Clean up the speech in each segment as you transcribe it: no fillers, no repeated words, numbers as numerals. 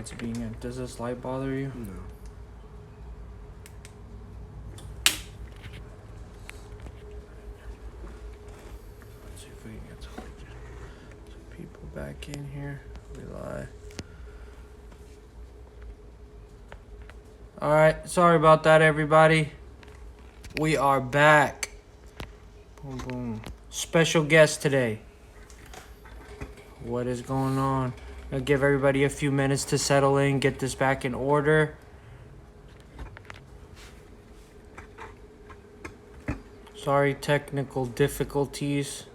It's being in. Does this light bother you? No. Let's see if we can get some people back in here. We lie. Alright, sorry about that, everybody. We are back. Boom, boom. Special guest today. What is going on? I'll give everybody a few minutes to settle in, get this back in order. Sorry, technical difficulties.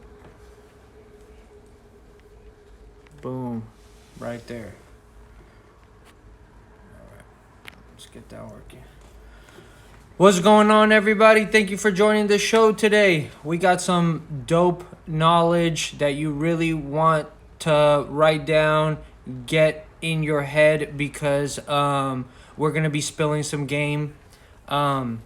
Boom. Right there. Alright. Let's get that working. What's going on, everybody? Thank you for joining the show today. We got some dope knowledge that you really want to write down, get in your head, because we're going to be spilling some game. We're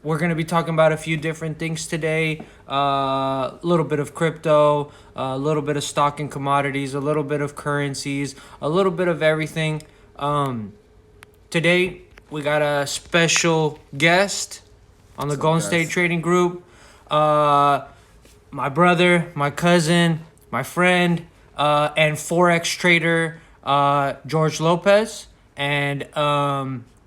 going to be talking about a few different things today. A little bit of crypto, a little bit of stock and commodities, a little bit of currencies, a little bit of everything. Today, we got a special guest on the Golden State Trading Group. My brother, my cousin, my friend, and Forex trader, George Lopez. And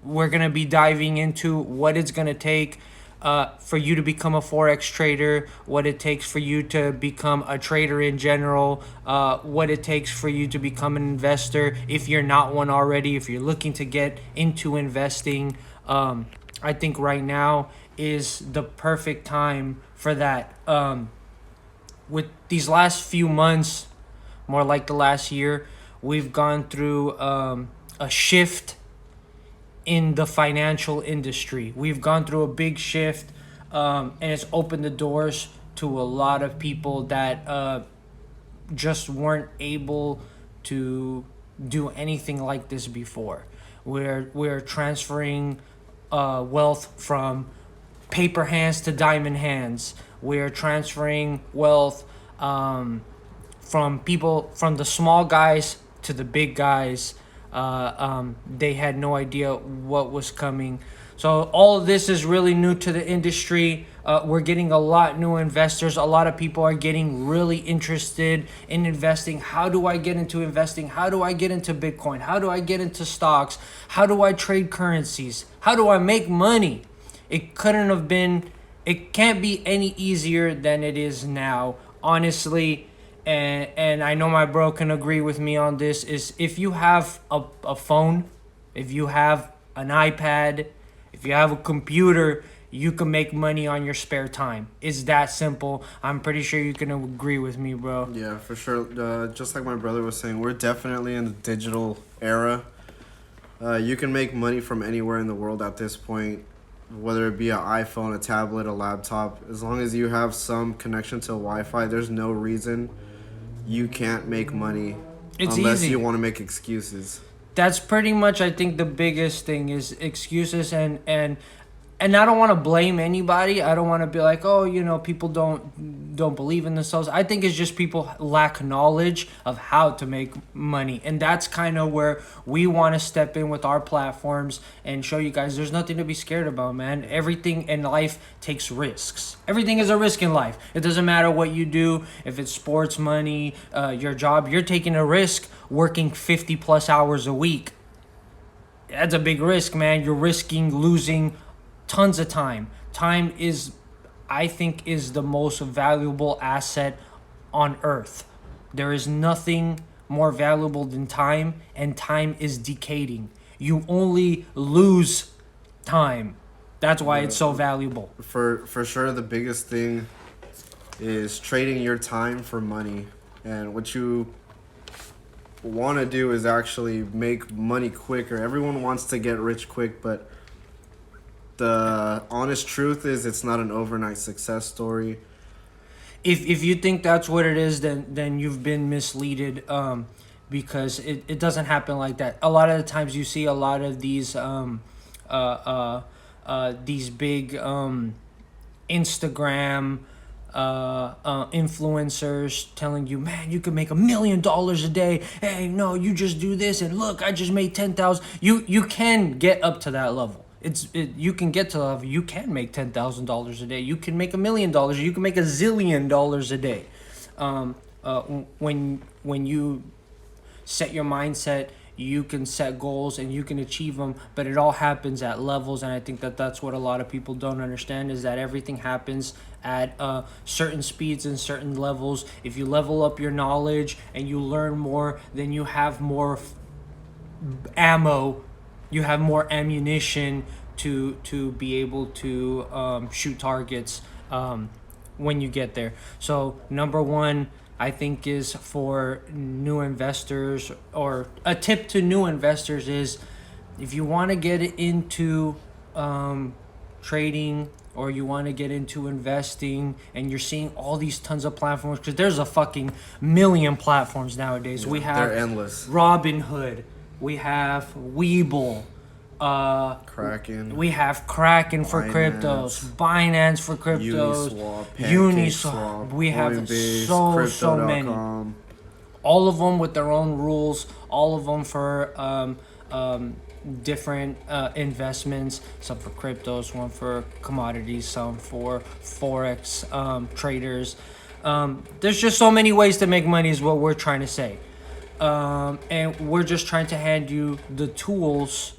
we're going to be diving into what it's going to take for you to become a Forex trader, what it takes for you to become a trader in general, what it takes for you to become an investor if you're not one already, if you're looking to get into investing. I think right now is the perfect time for that. With these last few months, more like the last year, we've gone through a shift in the financial industry. We've gone through a big shift, and it's opened the doors to a lot of people that just weren't able to do anything like this before. We're transferring wealth from paper hands to diamond hands. We're transferring wealth from the small guys to the big guys. They had no idea what was coming. So all of this is really new to the industry. We're getting a lot new investors. A lot of people are getting really interested in investing. How do I get into investing? How do I get into Bitcoin? How do I get into stocks? How do I trade currencies? How do I make money? It can't be any easier than it is now, honestly. And I know my bro can agree with me on this, is if you have a phone, if you have an iPad, if you have a computer, you can make money on your spare time. It's that simple. I'm pretty sure you can agree with me, bro. Yeah, for sure. Just like my brother was saying, we're definitely in the digital era. You can make money from anywhere in the world at this point, whether it be an iPhone, a tablet, a laptop. As long as you have some connection to Wi-Fi, there's no reason you can't make money unless you want to make excuses. That's pretty much, I think, the biggest thing is excuses, and I don't want to blame anybody. I don't want to be like, oh, people don't believe in themselves. I think it's just people lack knowledge of how to make money. And that's kind of where we want to step in with our platforms and show you guys there's nothing to be scared about, man. Everything in life takes risks. Everything is a risk in life. It doesn't matter what you do. If it's sports, money, your job, you're taking a risk working 50 plus hours a week. That's a big risk, man. You're risking losing tons of time. Time I think, is the most valuable asset on earth. There is nothing more valuable than time, and time is decaying. You only lose time. That's why it's so valuable. For sure, the biggest thing is trading your time for money. And what you want to do is actually make money quicker. Everyone wants to get rich quick, but the honest truth is it's not an overnight success story. If you think that's what it is, then you've been misleaded, because it doesn't happen like that. A lot of the times you see a lot of these big Instagram influencers telling you, man, you can make $1 million a day. Hey, no, you just do this, and look, I just made 10,000. You can get up to that level. You can get to the level. You can make $10,000 a day. You can make $1 million. You can make $1 zillion a day. When you set your mindset, you can set goals and you can achieve them, but it all happens at levels. And I think that that's what a lot of people don't understand, is that everything happens at certain speeds and certain levels. If you level up your knowledge and you learn more, then you have more ammo, you have more ammunition to be able to shoot targets when you get there. So number one, I think, is for new investors, or a tip to new investors is, if you want to get into trading, or you want to get into investing, and you're seeing all these tons of platforms, because there's a fucking million platforms nowadays. Yeah, we have they're endless. Robinhood, we have Webull, Kraken. we have Kraken for Binance. cryptos, Binance for cryptos, Uniswap, We have Coinbase, so many. Crypto.com. All of them with their own rules. All of them for different investments. Some for cryptos, one for commodities, some for Forex traders. There's just so many ways to make money, is what we're trying to say. And we're just trying to hand you the tools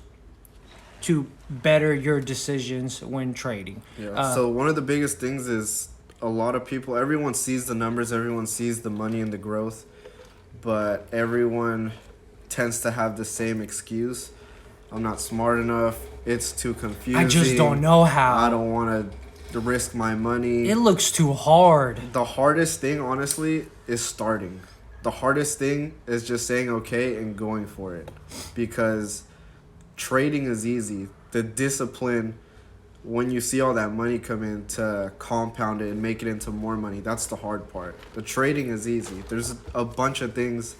to better your decisions when trading. Yeah. So one of the biggest things is, a lot of people, everyone sees the numbers, everyone sees the money and the growth, but everyone tends to have the same excuse. I'm not smart enough. It's too confusing. I just don't know how. I don't want to risk my money. It looks too hard. The hardest thing, honestly, is starting. The hardest thing is just saying okay and going for it, because trading is easy. The discipline, when you see all that money come in, to compound it and make it into more money, that's the hard part. The trading is easy. There's a bunch of things.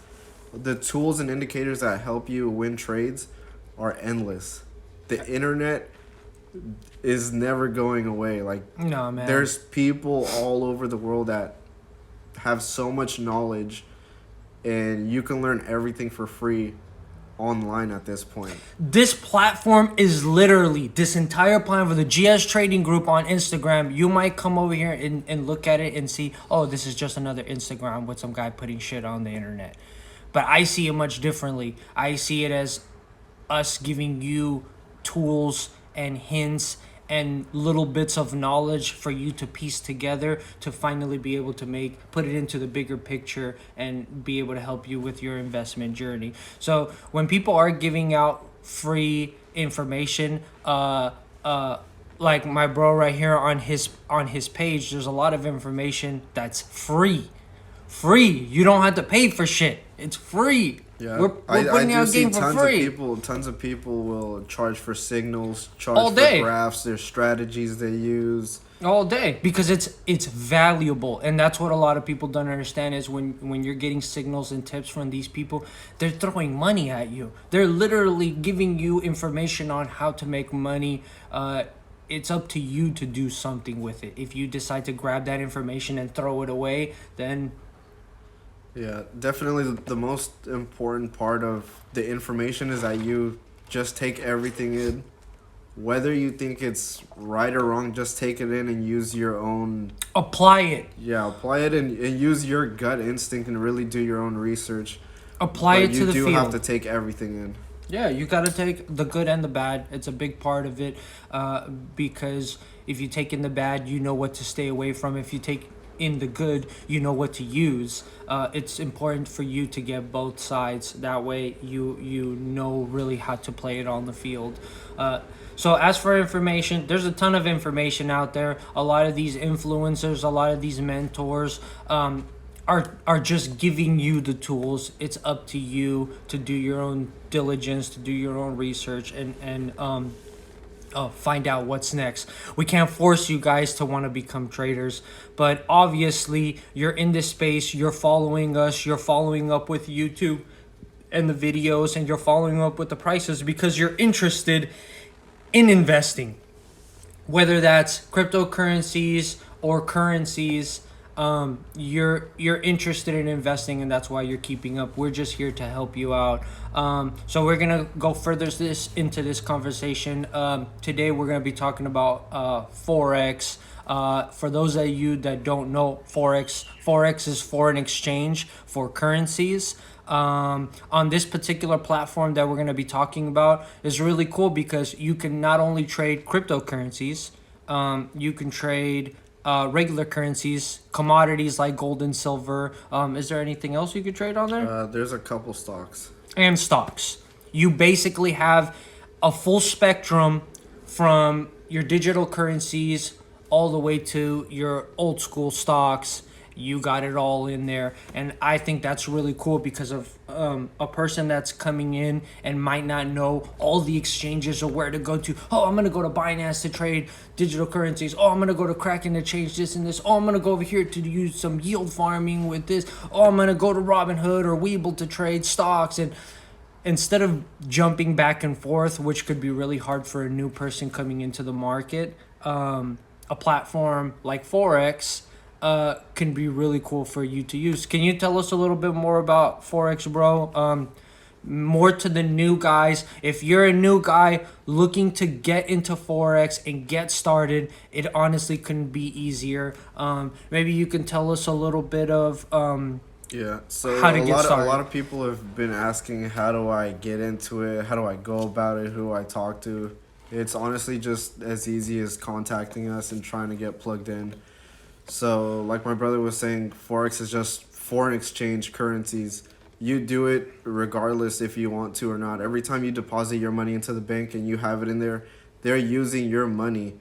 The tools and indicators that help you win trades are endless. The internet is never going away. Like, No, man. there's people all over the world that have so much knowledge, and you can learn everything for free online at this point. This platform is literally, this entire platform for the GS Trading Group on Instagram. You might come over here and look at it and see, oh, this is just another Instagram with some guy putting shit on the internet. But I see it much differently. I see it as us giving you tools and hints and little bits of knowledge for you to piece together to finally be able to put it into the bigger picture and be able to help you with your investment journey. So when people are giving out free information, like my bro right here on his page, there's a lot of information that's free. You don't have to pay for shit. It's free. Yeah, we're putting out game for free. Tons of people will charge for signals, charge all day for graphs, their strategies they use all day, because it's valuable. And that's what a lot of people don't understand, is when you're getting signals and tips from these people, they're throwing money at you. They're literally giving you information on how to make money. It's up to you to do something with it. If you decide to grab that information and throw it away, then Yeah, definitely the most important part of the information is that you just take everything in. Whether you think it's right or wrong, just take it in and use your own... apply it. Yeah, apply it and use your gut instinct and really do your own research. Apply it to the field. You do have to take everything in. Yeah, you got to take the good and the bad. It's a big part of it, because if you take in the bad, you know what to stay away from. If you take in the good, you know what to use. It's important for you to get both sides. That way you know really how to play it on the field. So as for information, there's a ton of information out there. A lot of these influencers, a lot of these mentors are just giving you the tools. It's up to you to do your own diligence, to do your own research, and find out what's next. We can't force you guys to want to become traders, but obviously you're in this space, you're following us, you're following up with YouTube and the videos, and you're following up with the prices because you're interested in investing, whether that's cryptocurrencies or currencies, you're interested in investing, and that's why you're keeping up. We're just here to help you out. So we're gonna go further into this conversation. Today we're gonna be talking about forex. For those of you that don't know, forex is foreign exchange for currencies. On this particular platform that we're going to be talking about is really cool because you can not only trade cryptocurrencies, you can trade regular currencies, commodities like gold and silver. Is there anything else you could trade on there? There's a couple stocks. And stocks. You basically have a full spectrum from your digital currencies all the way to your old school stocks. You got it all in there, and I think that's really cool because of a person that's coming in and might not know all the exchanges or where to go to. Oh, I'm gonna go to Binance to trade digital currencies. Oh, I'm gonna go to Kraken to change this and this. Oh, I'm gonna go over here to use some yield farming with this. Oh, I'm gonna go to Robinhood or Webull to trade stocks. And instead of jumping back and forth, which could be really hard for a new person coming into the market, a platform like Forex can be really cool for you to use. Can you tell us a little bit more about Forex, bro? More to the new guys. If you're a new guy looking to get into Forex and get started, it honestly couldn't be easier. Maybe you can tell us a little bit of Yeah, so how to get started. A lot of people have been asking, how do I get into it? How do I go about it? Who do I talk to? It's honestly just as easy as contacting us and trying to get plugged in. So, like my brother was saying, Forex is just foreign exchange currencies. You do it regardless if you want to or not. Every time you deposit your money into the bank and you have it in there, they're using your money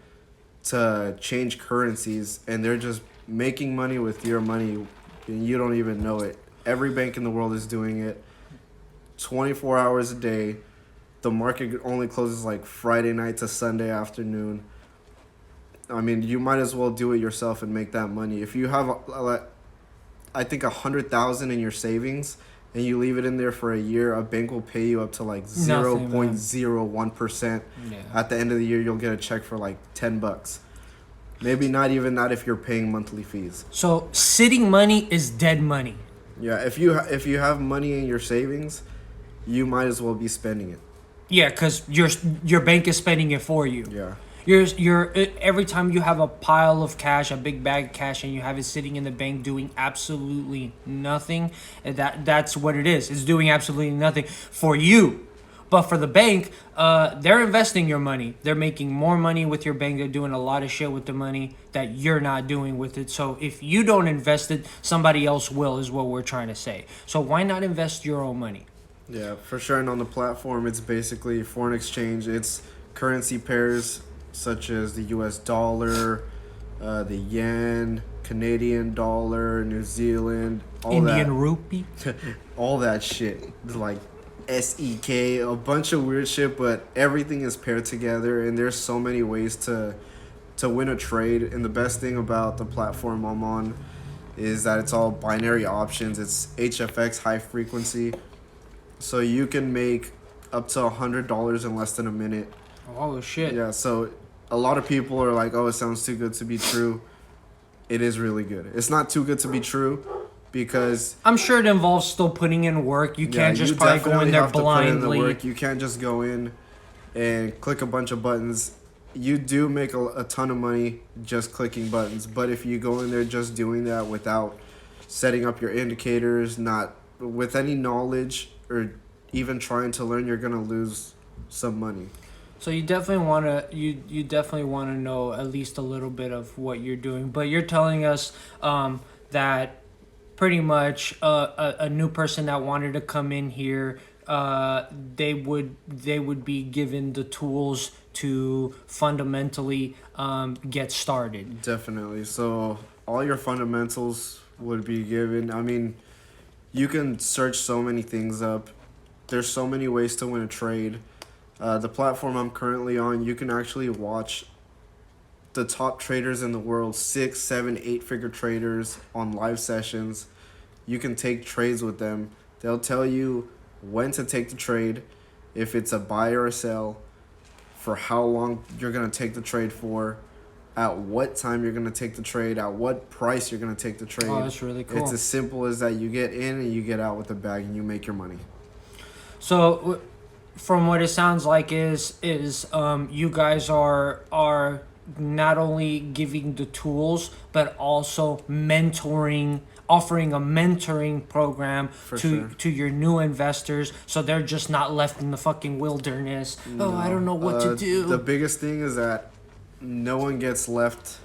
to change currencies, and they're just making money with your money, and you don't even know it. Every bank in the world is doing it 24 hours a day. The market only closes like Friday night to Sunday afternoon. I mean, you might as well do it yourself and make that money. If you have, I think, 100,000 in your savings and you leave it in there for a year, a bank will pay you up to like 0.01%. Yeah. At the end of the year, you'll get a check for like $10. Maybe not even that if you're paying monthly fees. So sitting money is dead money. Yeah, if you have money in your savings, you might as well be spending it. Yeah, because your bank is spending it for you. Yeah. You're every time you have a pile of cash, a big bag of cash, and you have it sitting in the bank doing absolutely nothing, that's what it is. It's doing absolutely nothing for you. But for the bank, they're investing your money. They're making more money with your bank. They're doing a lot of shit with the money that you're not doing with it. So if you don't invest it, somebody else will, is what we're trying to say. So why not invest your own money? Yeah, for sure. And on the platform, it's basically foreign exchange. It's currency pairs such as the US dollar, the yen, Canadian dollar, New Zealand, Indian rupee. all that shit. Like SEK, a bunch of weird shit, but everything is paired together, and there's so many ways to win a trade. And the best thing about the platform I'm on is that it's all binary options. It's HFX, high frequency, so you can make up to $100 in less than a minute. Oh shit. Yeah, so a lot of people are like, oh, it sounds too good to be true. It is really good. It's not too good to be true because I'm sure it involves still putting in work. You can't just probably go in there blindly. You can't just go in and click a bunch of buttons. You do make a ton of money just clicking buttons, but if you go in there just doing that without setting up your indicators, not with any knowledge or even trying to learn, you're gonna lose some money. So you definitely want to you definitely want to know at least a little bit of what you're doing. But you're telling us that pretty much a new person that wanted to come in here, they would be given the tools to fundamentally get started. Definitely. So all your fundamentals would be given. I mean, you can search so many things up. There's so many ways to win a trade. The platform I'm currently on, you can actually watch the top traders in the world, 6, 7, 8-figure traders on live sessions. You can take trades with them. They'll tell you when to take the trade, if it's a buy or a sell, for how long you're going to take the trade for, at what time you're going to take the trade, at what price you're going to take the trade. Oh, that's really cool. It's as simple as that. You get in and you get out with the bag and you make your money. So, from what it sounds like is you guys are not only giving the tools but also offering a mentoring program to your new investors, so they're just not left in the fucking wilderness. No. Oh, I don't know what to do. The biggest thing is that no one gets left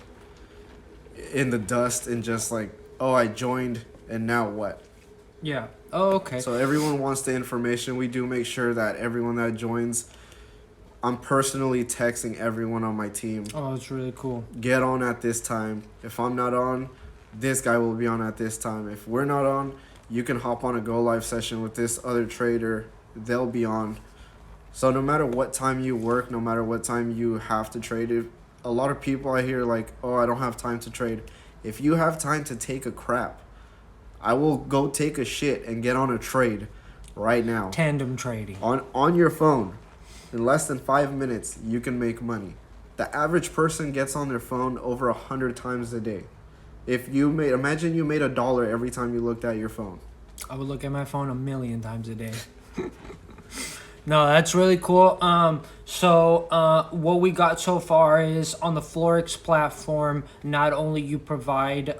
in the dust and just like, oh, I joined and now what? Yeah. Oh, okay. So everyone wants the information. We do make sure that everyone that joins, I'm personally texting everyone on my team. Oh, it's really cool. Get on at this time. If I'm not on, this guy will be on at this time. If we're not on, you can hop on a go live session with this other trader. They'll be on. So no matter what time you work, no matter what time you have to trade, a lot of people I hear like, oh, I don't have time to trade. If you have time to take a crap, I will go take a shit and get on a trade right now. Tandem trading. On your phone. In less than 5 minutes, you can make money. The average person gets on their phone over 100 times a day. Imagine you made $1 every time you looked at your phone. I would look at my phone 1,000,000 times a day. No, that's really cool. So what we got so far is on the Forex platform, not only you provide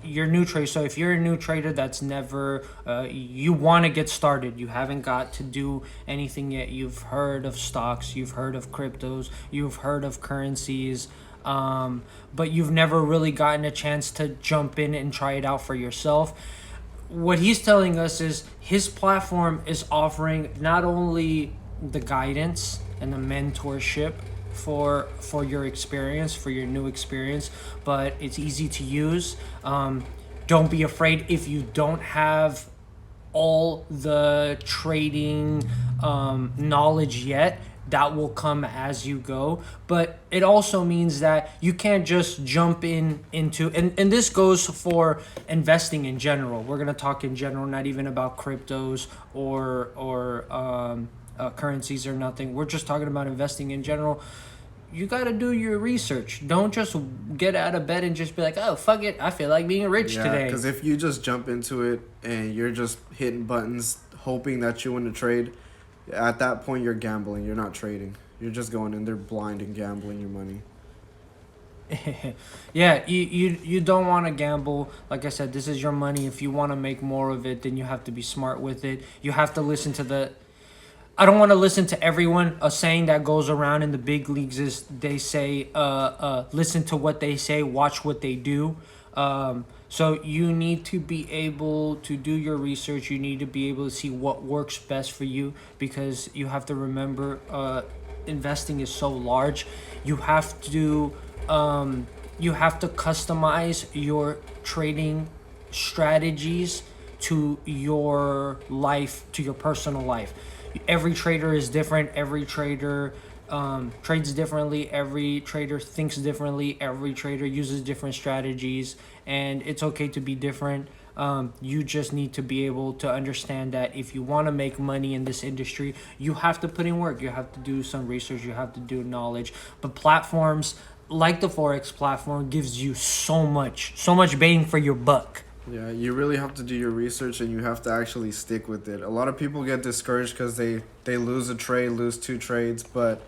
your new trade. So if you're a new trader that's never, you want to get started, you haven't got to do anything yet, you've heard of stocks, you've heard of cryptos, you've heard of currencies, but you've never really gotten a chance to jump in and try it out for yourself. What he's telling us is his platform is offering not only the guidance and the mentorship for your experience, for your new experience, but it's easy to use. Don't be afraid if you don't have all the trading knowledge yet. That will come as you go, but it also means that you can't just jump into and this goes for investing in general. We're gonna talk in general, not even about cryptos or currencies or nothing. We're just talking about investing in general. You got to do your research. Don't just get out of bed and just be like, oh, fuck it, I feel like being rich today. Because if you just jump into it and you're just hitting buttons hoping that you win the trade, at that point, you're gambling. You're not trading. You're just going in there blind and gambling your money. Yeah, you don't want to gamble. Like I said, this is your money. If you want to make more of it, then you have to be smart with it. You have to listen to I don't want to listen to everyone. A saying that goes around in the big leagues is they say, listen to what they say, watch what they do. So you need to be able to do your research. You need to be able to see what works best for you, because you have to remember investing is so large. You have to customize your trading strategies to your life, to your personal life. Every trader is different. Every trader trades differently. Every trader thinks differently. Every trader uses different strategies, and it's okay to be different. You just need to be able to understand that if you want to make money in this industry, you have to put in work. You have to do some research. You have to do knowledge. But platforms like the Forex platform gives you so much bang for your buck. Yeah, you really have to do your research and you have to actually stick with it. A lot of people get discouraged because they lose a trade, lose 2 trades, but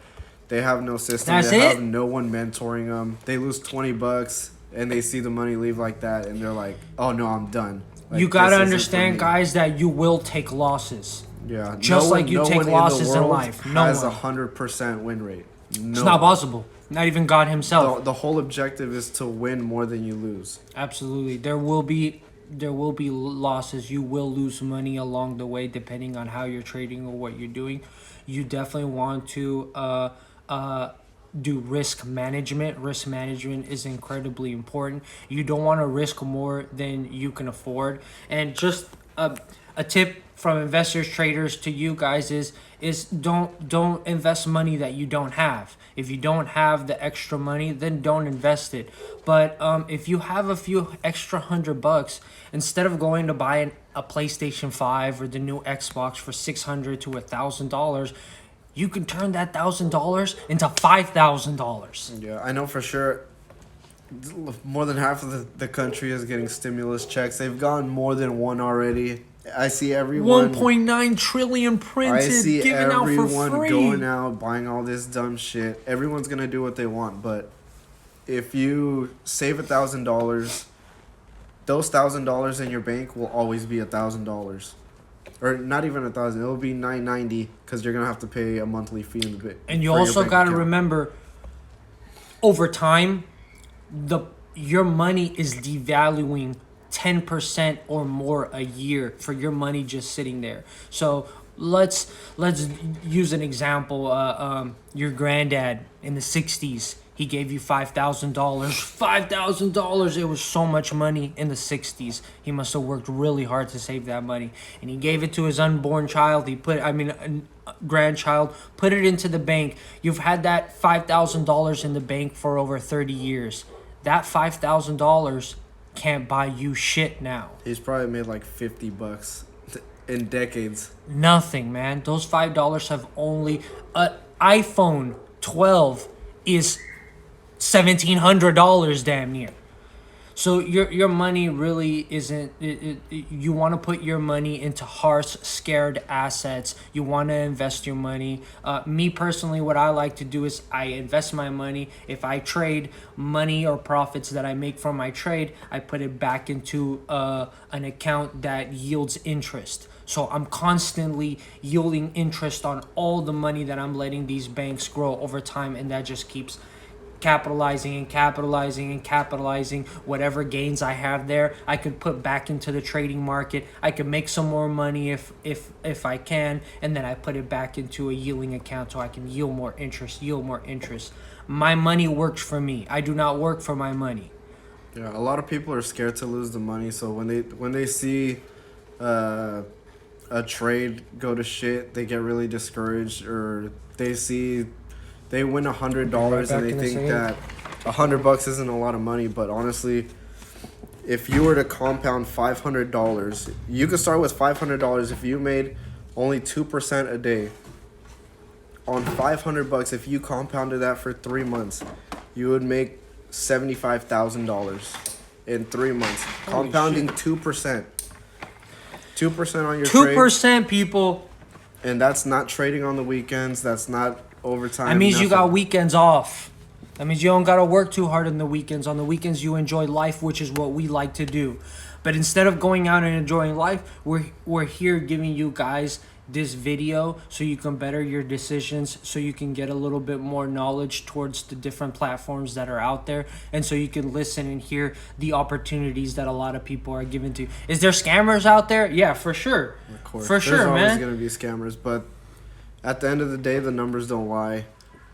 they have no system. Have no one mentoring them. They lose $20 and they see the money leave like that and they're like, oh no, I'm done. Like, you got to understand, guys, that you will take losses. Yeah. Just like you take losses in life. No one has 100% win rate. It's not possible. Not even God himself. The whole objective is to win more than you lose. Absolutely. There will be losses. You will lose money along the way depending on how you're trading or what you're doing. You definitely want to do risk management. Risk management is incredibly important. You don't want to risk more than you can afford. And just a tip from investors, traders to you guys is don't invest money that you don't have. If you don't have the extra money, then don't invest it. But if you have a few extra $100, instead of going to buy a PlayStation 5 or the new Xbox for $600 to $1,000, you can turn that $1,000 into $5,000. Yeah, I know for sure. more than half of the country is getting stimulus checks. They've gotten more than one already. I see everyone. 1.9 trillion I printed, see given out for everyone free. going out buying all this dumb shit. Everyone's gonna do what they want, but if you save $1,000, those $1,000 in your bank will always be $1,000, or not even 1,000. It'll be $990 because you're gonna have to pay a monthly fee in the bit. And you also got to remember, over time, your money is devaluing 10% or more a year for your money just sitting there. So let's use an example. Your granddad in the 60s, he gave you $5,000. $5,000. It was so much money in the 60s. He must have worked really hard to save that money. And he gave it to his unborn child. Grandchild, put it into the bank. You've had that $5,000 in the bank for over 30 years. That $5,000 can't buy you shit now. He's probably made like $50 in decades. Nothing, man. Those $5 have only... An iPhone 12 is $1,700 damn near. So your money really isn't... you want to put your money into harsh, scared assets. You want to invest your money. Me personally, what I like to do is I invest my money. If I trade money or profits that I make from my trade, I put it back into an account that yields interest. So I'm constantly yielding interest on all the money that I'm letting these banks grow over time, and that just keeps capitalizing and capitalizing and capitalizing. Whatever gains I have there, I could put back into the trading market. I could make some more money if I can, and then I put it back into a yielding account so I can yield more interest. My money works for me. I do not work for my money. Yeah, a lot of people are scared to lose the money, so when they see a trade go to shit, they get really discouraged, or they win $100 and they think that $100 isn't a lot of money. But honestly, if you were to compound $500, you could start with $500. If you made only 2% a day on $500, if you compounded that for 3 months, you would make $75,000 in 3 months. Holy Compounding shit. 2%. 2% on your 2%, trade. people. And that's not trading on the weekends. That's not overtime. That means nothing. you got weekends off. That means you don't got to work too hard on the weekends. On the weekends, you enjoy life, which is what we like to do. But instead of going out and enjoying life, we're here giving you guys this video so you can better your decisions, so you can get a little bit more knowledge towards the different platforms that are out there, and so you can listen and hear the opportunities that a lot of people are given to. Is there scammers out there? Yeah, for sure. Of course. For sure, There's always man. going to be scammers, but at the end of the day, the numbers don't lie.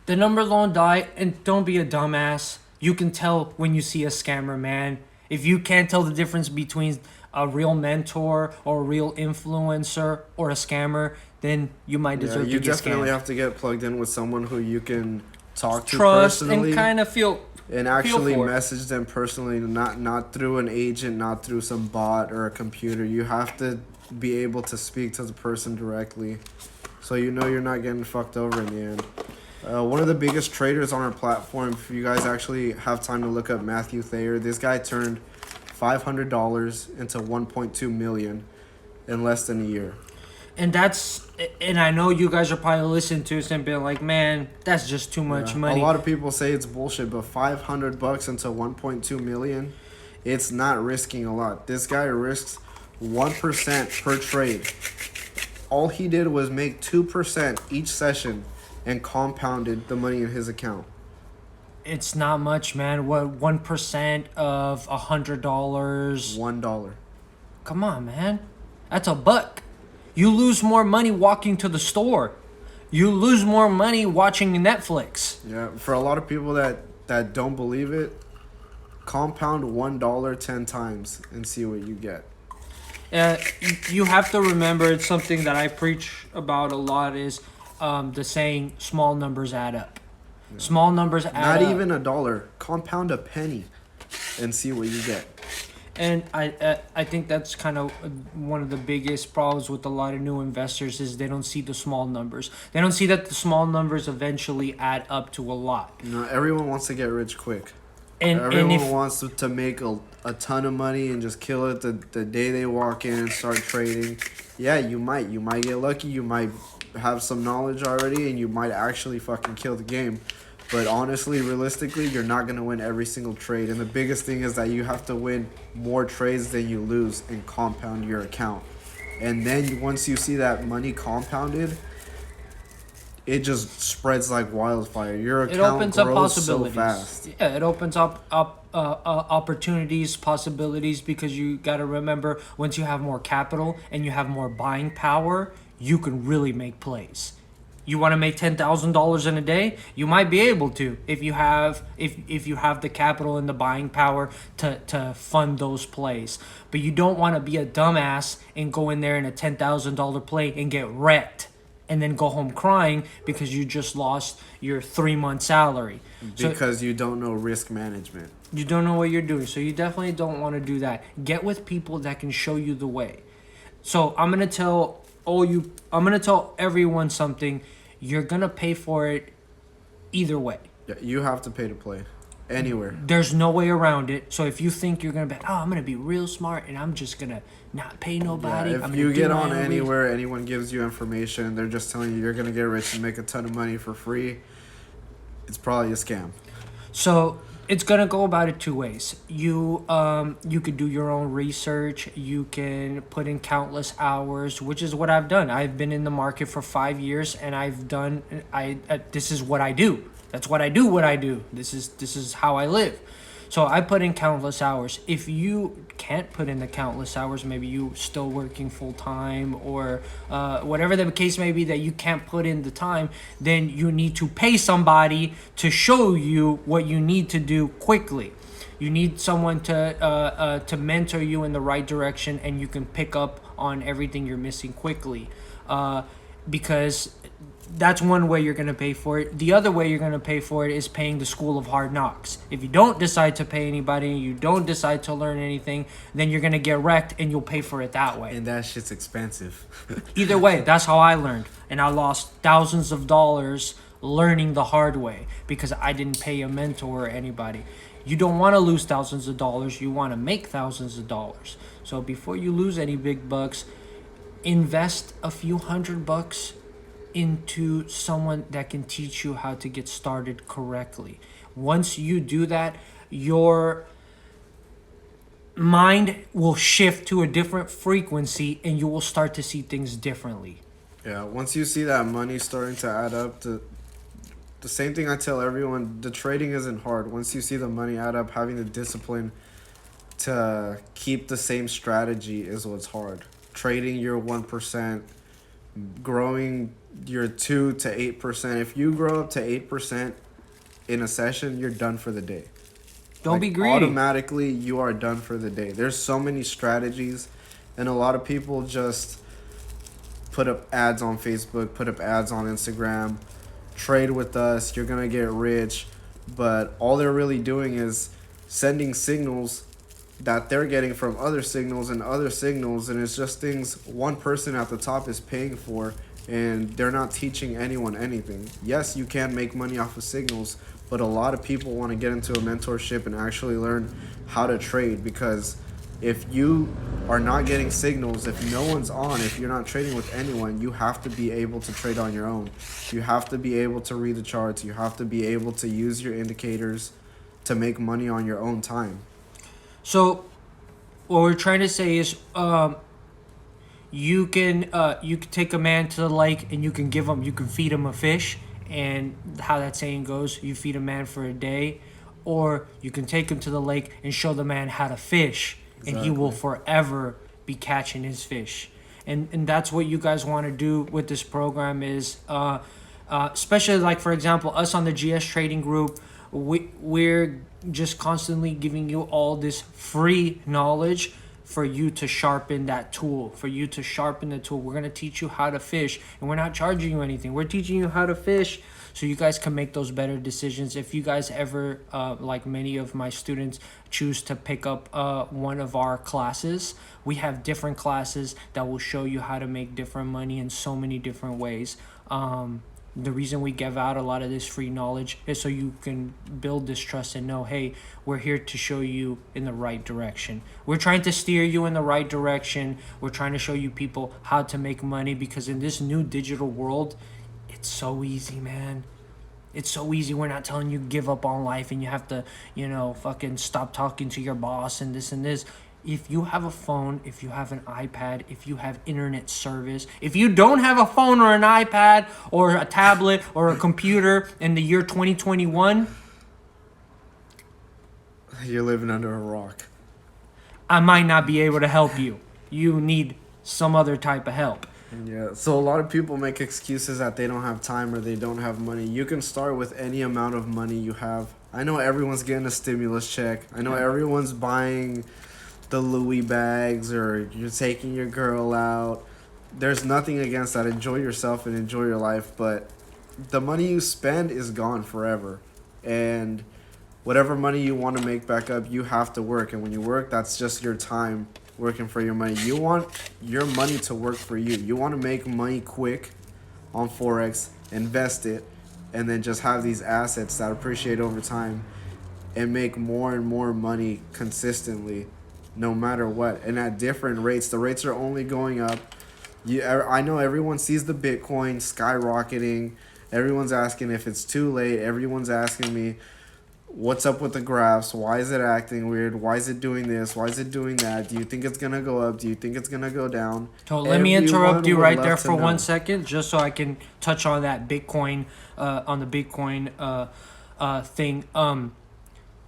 The numbers don't die, and don't be a dumbass. You can tell when you see a scammer, man. If you can't tell the difference between a real mentor or a real influencer or a scammer, then you might deserve to get scammed. You definitely have to get plugged in with someone who you can talk to Trust personally and kind of feel and actually for it. message them personally, not through an agent, not through some bot or a computer. You have to be able to speak to the person directly, so you know you're not getting fucked over in the end. One of the biggest traders on our platform, if you guys actually have time to look up Matthew Thayer, this guy turned $500 into $1.2 million in less than a year. And I know you guys are probably listening to this and being like, man, that's just too much money. A lot of people say it's bullshit, but $500 into $1.2 million, it's not risking a lot. This guy risks 1% per trade. All he did was make 2% each session and compounded the money in his account. It's not much, man. What, 1% of $100? $1. Come on, man. That's $1. You lose more money walking to the store. You lose more money watching Netflix. Yeah, for a lot of people that don't believe it, compound $1 10 times and see what you get. You have to remember, it's something that I preach about a lot, is the saying, small numbers add up. Yeah. Small numbers add up. Not even $1. Compound a penny and see what you get. And I think that's kind of one of the biggest problems with a lot of new investors, is they don't see the small numbers. They don't see that the small numbers eventually add up to a lot. You know, everyone wants to get rich quick. Everyone if wants to make a ton of money and just kill it the day they walk in and start trading. Yeah, you might. You might get lucky. You might have some knowledge already, and you might actually fucking kill the game. But honestly, realistically, you're not going to win every single trade. And the biggest thing is that you have to win more trades than you lose and compound your account. And then once you see that money compounded, it just spreads like wildfire. Your it account opens up grows so possibilities. fast. Yeah, it opens up opportunities, possibilities, because you got to remember, once you have more capital and you have more buying power, you can really make plays. You want to make $10,000 in a day, you might be able to if you have the capital and the buying power to fund those plays. But you don't want to be a dumbass and go in there in a $10,000 play and get wrecked, and then go home crying because you just lost your 3 month salary. Because you don't know risk management. You don't know what you're doing. So you definitely don't want to do that. Get with people that can show you the way. So I'm gonna tell everyone something. You're gonna pay for it either way. Yeah, you have to pay to play anywhere. There's no way around it. So if you think you're gonna be, I'm gonna be real smart and I'm just gonna not pay nobody. Yeah, if you get on anywhere, anyone gives you information, they're just telling you you're gonna get rich and make a ton of money for free, it's probably a scam. So it's gonna go about it two ways. You could do your own research. You can put in countless hours, which is what I've done. I've been in the market for 5 years, and this is what I do. That's what I do. What I do. This is how I live. So I put in countless hours. If you can't put in the countless hours, maybe you still working full time, or whatever the case may be, that you can't put in the time, then you need to pay somebody to show you what you need to do quickly. You need someone to mentor you in the right direction, and you can pick up on everything you're missing quickly, because that's one way you're going to pay for it. The other way you're going to pay for it is paying the school of hard knocks. If you don't decide to pay anybody, you don't decide to learn anything, then you're going to get wrecked, and you'll pay for it that way. And that shit's expensive. Either way, that's how I learned. And I lost thousands of dollars learning the hard way because I didn't pay a mentor or anybody. You don't want to lose thousands of dollars. You want to make thousands of dollars. So before you lose any big bucks, invest a few $100 into someone that can teach you how to get started correctly. Once you do that, your mind will shift to a different frequency, and you will start to see things differently. Yeah, once you see that money starting to add up, the same thing I tell everyone, the trading isn't hard. Once you see the money add up, having the discipline to keep the same strategy is what's hard. Trading your 1%, growing your 2 to 8%. If you grow up to 8% in a session, you're done for the day. Don't be greedy. Automatically, you are done for the day. There's so many strategies, and a lot of people just put up ads on Facebook, put up ads on Instagram, trade with us, you're gonna get rich. But all they're really doing is sending signals that they're getting from other signals, and it's just things one person at the top is paying for, and they're not teaching anyone anything. Yes, you can make money off of signals, but a lot of people want to get into a mentorship and actually learn how to trade, because if you are not getting signals, if no one's on, if you're not trading with anyone, you have to be able to trade on your own. You have to be able to read the charts. You have to be able to use your indicators to make money on your own time. So what we're trying to say is, you can take a man to the lake, and you can feed him a fish, and how that saying goes, you feed a man for a day. Or you can take him to the lake and show the man how to fish, exactly. And he will forever be catching his fish. And that's what you guys want to do with this program is, especially like, for example, us on the GS trading group, we're just constantly giving you all this free knowledge for you to sharpen that tool, for you to sharpen the tool. We're going to teach you how to fish, and we're not charging you anything. We're teaching you how to fish so you guys can make those better decisions. If you guys ever, like many of my students, choose to pick up one of our classes, we have different classes that will show you how to make different money in so many different ways. The reason we give out a lot of this free knowledge is so you can build this trust and know, hey, we're here to show you in the right direction. We're trying to steer you in the right direction. We're trying to show you people how to make money, because in this new digital world, it's so easy, man. It's so easy. We're not telling you give up on life and you have to, fucking stop talking to your boss and this and this. If you have a phone, if you have an iPad, if you have internet service, if you don't have a phone or an iPad or a tablet or a computer in the year 2021, you're living under a rock. I might not be able to help you. You need some other type of help. Yeah, so a lot of people make excuses that they don't have time or they don't have money. You can start with any amount of money you have. I know everyone's getting a stimulus check. I know everyone's buying the Louis bags, or you're taking your girl out. There's nothing against that. Enjoy yourself and enjoy your life, but the money you spend is gone forever. And whatever money you want to make back up, you have to work. And when you work, that's just your time working for your money. You want your money to work for you. You want to make money quick on Forex, invest it, and then just have these assets that appreciate over time and make more and more money consistently, no matter what, and at different rates. The rates are only going up. I know everyone sees the Bitcoin skyrocketing. Everyone's asking if it's too late. Everyone's asking me, what's up with the graphs? Why is it acting weird? Why is it doing this? Why is it doing that? Do you think it's going to go up? Do you think it's going to go down? So let me interrupt you right there for 1 second, just so I can touch on that Bitcoin, on the Bitcoin thing.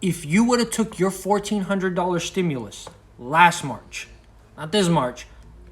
If you would have took your $1,400 stimulus last March, not this March,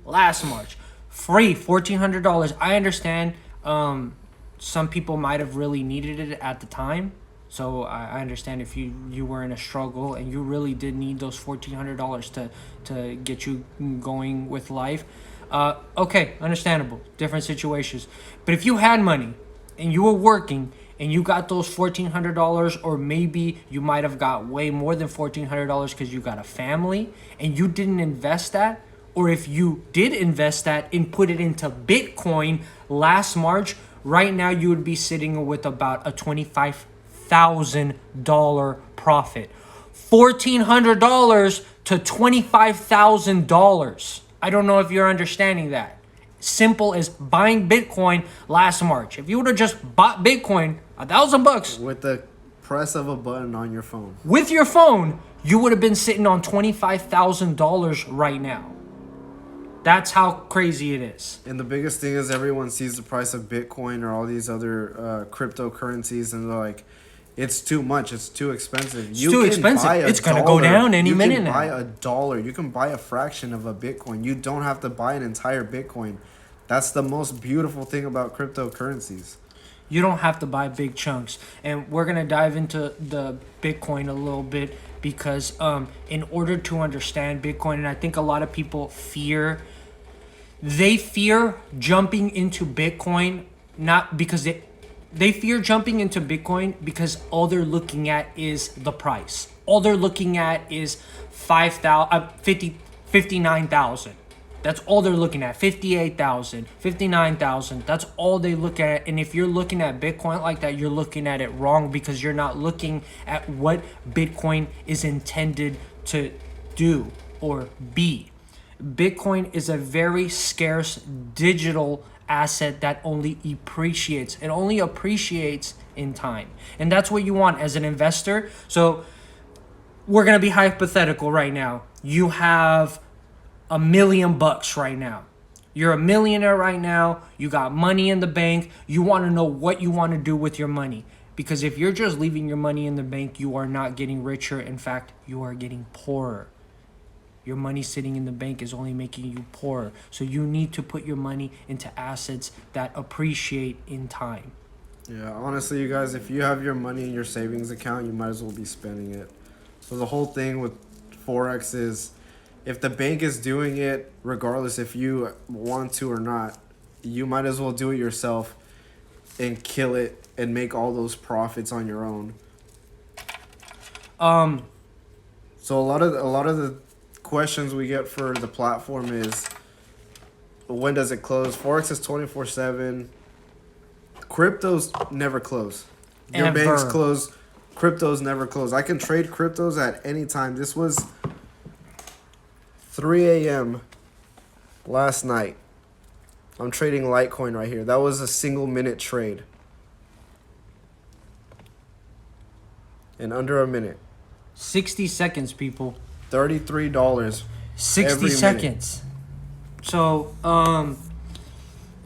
last March, free $1,400. I understand some people might have really needed it at the time. So I understand if you were in a struggle and you really did need those $1,400 to get you going with life. Okay, understandable, different situations. But if you had money and you were working and you got those $1,400, or maybe you might have got way more than $1,400 because you got a family and you didn't invest that, or if you did invest that and put it into Bitcoin last March, right now you would be sitting with about a $25,000 profit. $1,400 to $25,000. I don't know if you're understanding that. Simple as buying Bitcoin last March. If you would have just bought Bitcoin, $1,000 with the press of a button on your phone, with your phone, you would have been sitting on $25,000 right now. That's how crazy it is. And the biggest thing is everyone sees the price of Bitcoin or all these other cryptocurrencies and they're like, it's too much. It's too expensive. It's too expensive. It's going to go down any minute now. You can buy $1. You can buy a fraction of a Bitcoin. You don't have to buy an entire Bitcoin. That's the most beautiful thing about cryptocurrencies. You don't have to buy big chunks. And we're going to dive into the Bitcoin a little bit because in order to understand Bitcoin, and I think a lot of people fear jumping into Bitcoin, not because they fear jumping into Bitcoin because all they're looking at is the price. All they're looking at is 59,000. That's all they're looking at. 58,000, 59,000. That's all they look at. And if you're looking at Bitcoin like that, you're looking at it wrong because you're not looking at what Bitcoin is intended to do or be. Bitcoin is a very scarce digital asset that only appreciates. It only appreciates in time. And that's what you want as an investor. So we're going to be hypothetical right now. You have $1 million right now. You're a millionaire right now. You got money in the bank. You want to know what you want to do with your money. Because if you're just leaving your money in the bank, you are not getting richer. In fact, you are getting poorer. Your money sitting in the bank is only making you poorer. So you need to put your money into assets that appreciate in time. Yeah, honestly, you guys, if you have your money in your savings account, you might as well be spending it. So the whole thing with Forex is, if the bank is doing it, regardless if you want to or not, you might as well do it yourself and kill it and make all those profits on your own. So a lot of the questions we get for the platform is, when does it close? Forex is 24/7. The Cryptos never close. Your Ever. banks close. Cryptos never close. I can trade cryptos at any time. This was 3 a.m. last night. I'm trading Litecoin right here. That was a single minute trade. In under a minute. 60 seconds, people. $33. 60 every seconds. So,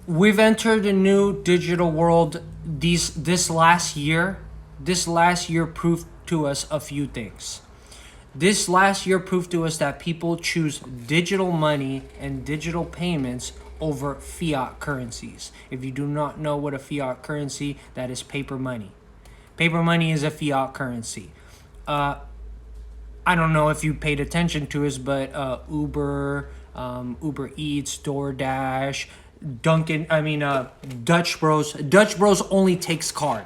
we've entered a new digital world. This last year proved to us a few things. This last year proved to us that people choose digital money and digital payments over fiat currencies. If you do not know what a fiat currency, that is paper money. Paper money is a fiat currency. I don't know if you paid attention to us, but Uber Eats, DoorDash, Dutch Bros only takes card.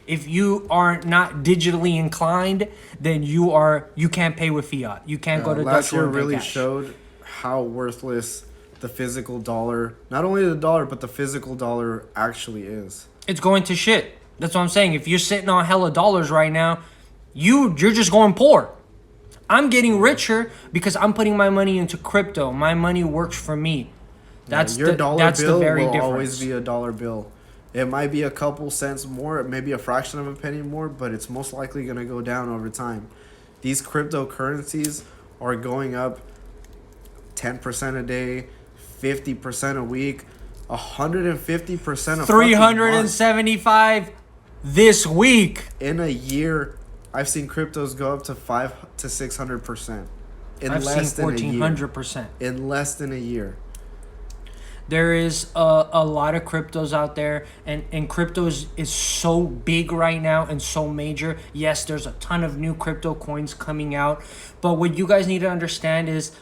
If you are not digitally inclined, then you can't pay with fiat. You can't go to last Dutch year Bros. really showed how worthless the physical dollar, not only the dollar, but the physical dollar actually is. It's going to shit. That's what I'm saying. If you're sitting on hella dollars right now, you're just going poor. I'm getting richer because I'm putting my money into crypto. My money works for me. That's Your dollar bill the very will difference. always be a dollar bill. It might be a couple cents more, it may be a fraction of a penny more, but it's most likely going to go down over time. These cryptocurrencies are going up 10% a day, 50% a week, 150% a 375 this week. In a year. I've seen cryptos go up to 500 to 600% I've seen 1400%. In less than a year. There is a lot of cryptos out there, and crypto is so big right now and so major. Yes, there's a ton of new crypto coins coming out, but what you guys need to understand is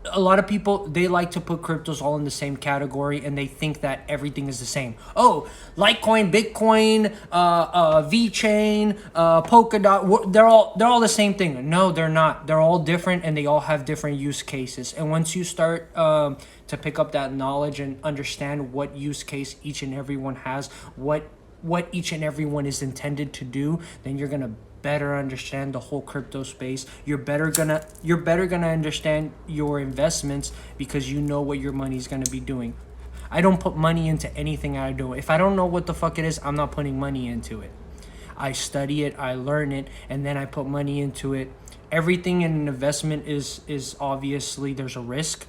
a lot of people, they like to put cryptos all in the same category, and they think that everything is the same. Oh, Litecoin, Bitcoin, VeChain, Polkadot, they're all the same thing. No, they're not. They're all different, and they all have different use cases. And once you start to pick up that knowledge and understand what use case each and every one has, what each and every one is intended to do, then you're gonna better understand the whole crypto space. You're better gonna understand your investments because you know what your money's gonna be doing. I don't put money into anything I do. If I don't know what the fuck it is, I'm not putting money into it. I study it, I learn it, and then I put money into it. Everything in an investment is obviously there's a risk.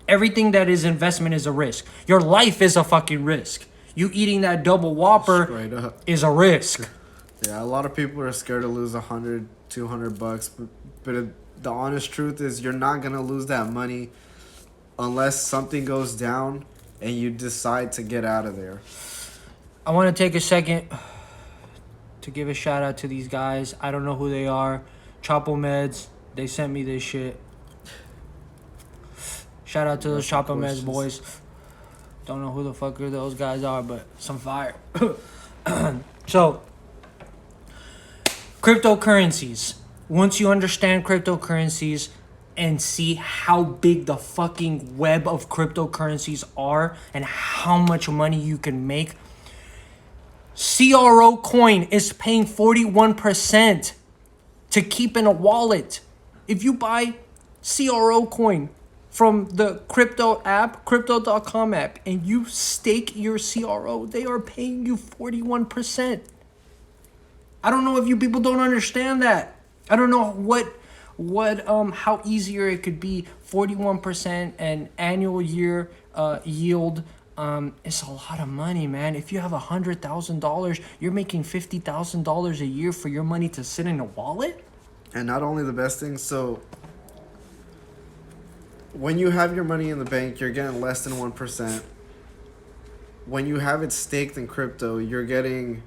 Everything that is investment is a risk. Your life is a fucking risk. You eating that double Whopper is a risk. Yeah, a lot of people are scared to lose $100, $200, but the honest truth is you're not gonna lose that money unless something goes down and you decide to get out of there. I want to take a second to give a shout out to these guys. I don't know who they are. Chapo Meds, they sent me this shit. Shout out to those Chapo Meds boys. Don't know who the fuck those guys are, but some fire. So, cryptocurrencies. Once you understand cryptocurrencies and see how big the fucking web of cryptocurrencies are and how much money you can make, CRO coin is paying 41% to keep in a wallet. If you buy CRO coin from the crypto app, crypto.com app, and you stake your CRO, they are paying you 41%. I don't know if you people don't understand that. I don't know how easier it could be. 41% and annual year yield. It's a lot of money, man. If you have $100,000, you're making $50,000 a year for your money to sit in a wallet. And not only the best thing, so when you have your money in the bank, you're getting less than 1%. When you have it staked in crypto, you're getting.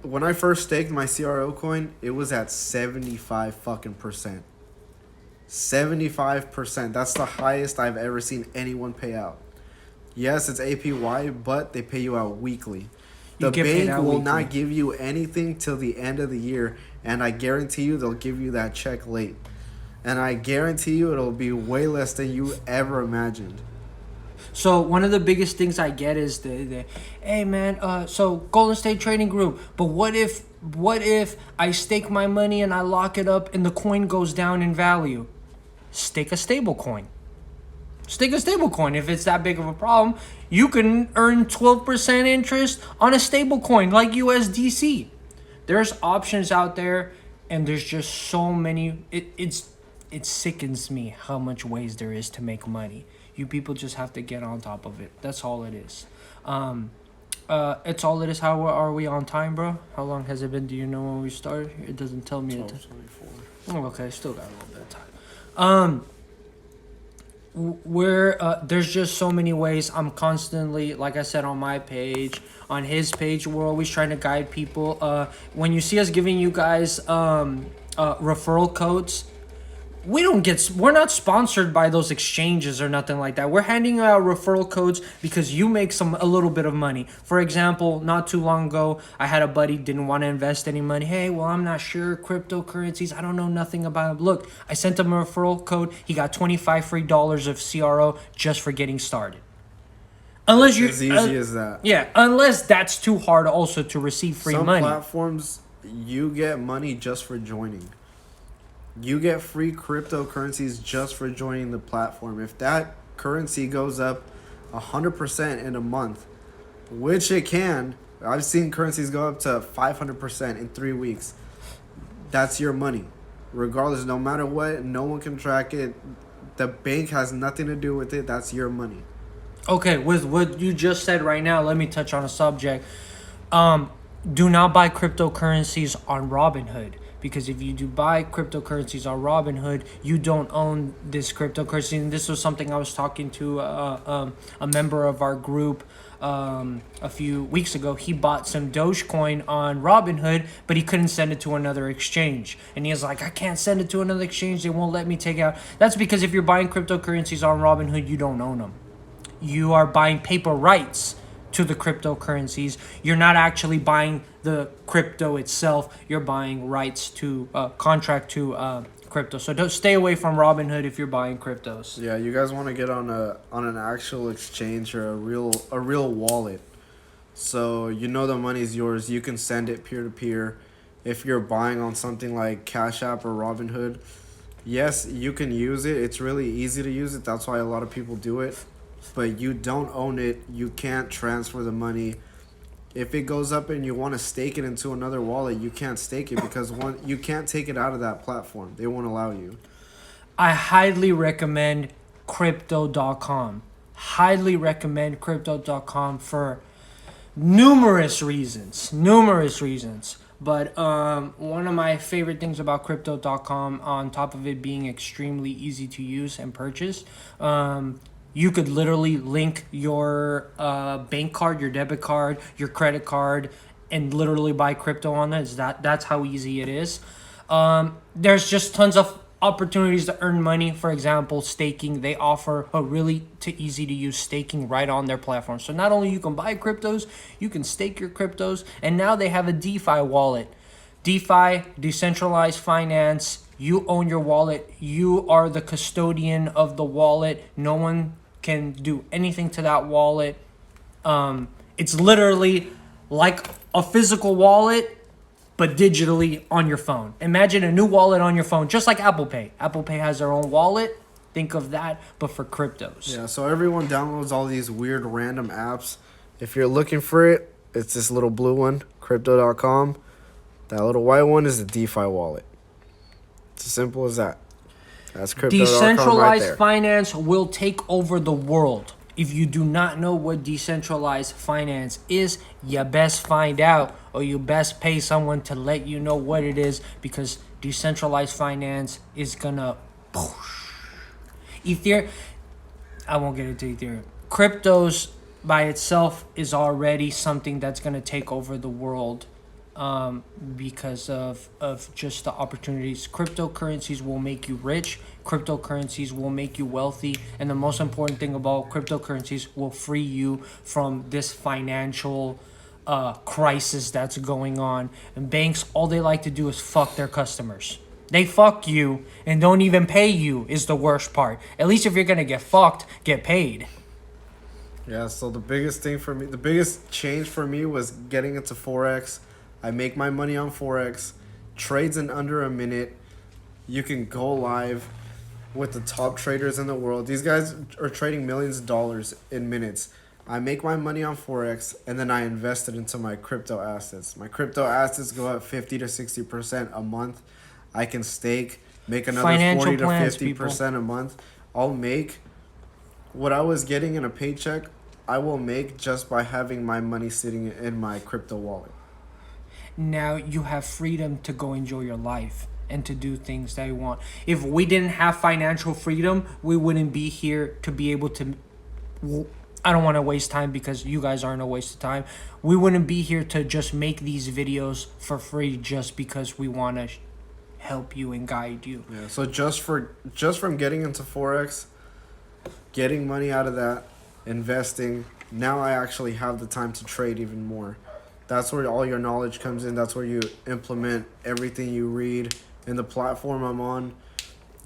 When I first staked my CRO coin, it was at 75 fucking percent. 75%. That's the highest I've ever seen anyone pay out. Yes, it's APY, but they pay you out weekly. The bank will not give you anything till the end of the year, and I guarantee you they'll give you that check late. And I guarantee you it'll be way less than you ever imagined. So one of the biggest things I get is the hey man, so Golden State Trading Group, but what if I stake my money and I lock it up and the coin goes down in value? Stake a stable coin. Stake a stable coin. If it's that big of a problem, you can earn 12% interest on a stable coin like USDC. There's options out there, and there's just so many. It sickens me how much ways there is to make money. You people just have to get on top of it. That's all it is. It's all it is. How are we on time, bro? How long has it been? Do you know when we started? It doesn't tell me. 12:24. Oh, okay, still got a little bit of time. There's just so many ways. I'm constantly, like I said, on my page, on his page, we're always trying to guide people. When you see us giving you guys referral codes, we're not sponsored by those exchanges or nothing like that. We're handing out referral codes because you make a little bit of money. For example, not too long ago, I had a buddy didn't want to invest any money. Hey, well, I'm not sure cryptocurrencies. I don't know nothing about them. Look, I sent him a referral code. He got $25 free of CRO just for getting started. Unless you as easy as that. Yeah, unless that's too hard also to receive free Some money. platforms, you get money just for joining. You get free cryptocurrencies just for joining the platform. If that currency goes up 100% in a month, which it can, I've seen currencies go up to 500% in 3 weeks. That's your money. Regardless, no matter what, no one can track it. The bank has nothing to do with it. That's your money. Okay, with what you just said right now, let me touch on a subject. Do not buy cryptocurrencies on Robinhood. Because if you do buy cryptocurrencies on Robinhood, you don't own this cryptocurrency. And this was something I was talking to a member of our group a few weeks ago. He bought some Dogecoin on Robinhood, but he couldn't send it to another exchange. And he was like, I can't send it to another exchange. They won't let me take it out. That's because if you're buying cryptocurrencies on Robinhood, you don't own them. You are buying paper rights to the cryptocurrencies. You're not actually buying the crypto itself. You're buying rights to contract to crypto. So don't stay away from Robinhood if you're buying cryptos. Yeah, you guys want to get on an actual exchange or a real wallet. So you know the money's yours. You can send it peer to peer. If you're buying on something like Cash App or Robinhood, yes, you can use it. It's really easy to use it. That's why a lot of people do it. But you don't own it. You can't transfer the money. If it goes up and you want to stake it into another wallet, you can't stake it because you can't take it out of that platform. They won't allow you. I highly recommend crypto.com. Highly recommend crypto.com for numerous reasons. But one of my favorite things about crypto.com, on top of it being extremely easy to use and purchase, you could literally link your bank card, your debit card, your credit card, and literally buy crypto on it. That's how easy it is. There's just tons of opportunities to earn money. For example, staking. They offer a really easy to use staking right on their platform. So not only you can buy cryptos, you can stake your cryptos. And now they have a DeFi wallet. DeFi, decentralized finance. You own your wallet. You are the custodian of the wallet. No one can do anything to that wallet. It's literally like a physical wallet, but digitally on your phone. Imagine a new wallet on your phone, just like Apple Pay. Apple Pay has their own wallet. Think of that, but for cryptos. Yeah, so everyone downloads all these weird random apps. If you're looking for it, it's this little blue one, crypto.com. That little white one is the DeFi wallet. It's as simple as that. That's crypto.com Decentralized right there. finance will take over the world. If you do not know what decentralized finance is, you best find out, or you best pay someone to let you know what it is, because decentralized finance is gonna Ethereum. I won't get into Ethereum. Cryptos by itself is already something that's gonna take over the world. Because of just the opportunities. Cryptocurrencies will make you rich. Cryptocurrencies will make you wealthy. And the most important thing about cryptocurrencies, will free you from this financial crisis that's going on. And banks, all they like to do is fuck their customers. They fuck you and don't even pay you is the worst part. At least if you're going to get fucked, get paid. Yeah, so the biggest thing for me, the biggest change for me was getting into Forex. I make my money on Forex, trades in under a minute. You can go live with the top traders in the world. These guys are trading millions of dollars in minutes. I make my money on Forex and then I invest it into my crypto assets. My crypto assets go up 50 to 60% a month. I can stake, make another Financial 40 to plans, 50% a month. I'll make what I was getting in a paycheck, I will make just by having my money sitting in my crypto wallet. Now you have freedom to go enjoy your life and to do things that you want. If we didn't have financial freedom, we wouldn't be here to be able to. I don't want to waste time because you guys aren't a waste of time. We wouldn't be here to just make these videos for free just because we want to help you and guide you. Yeah. So just from getting into Forex, getting money out of that, investing, now I actually have the time to trade even more. That's where all your knowledge comes in. That's where you implement everything you read. In the platform I'm on,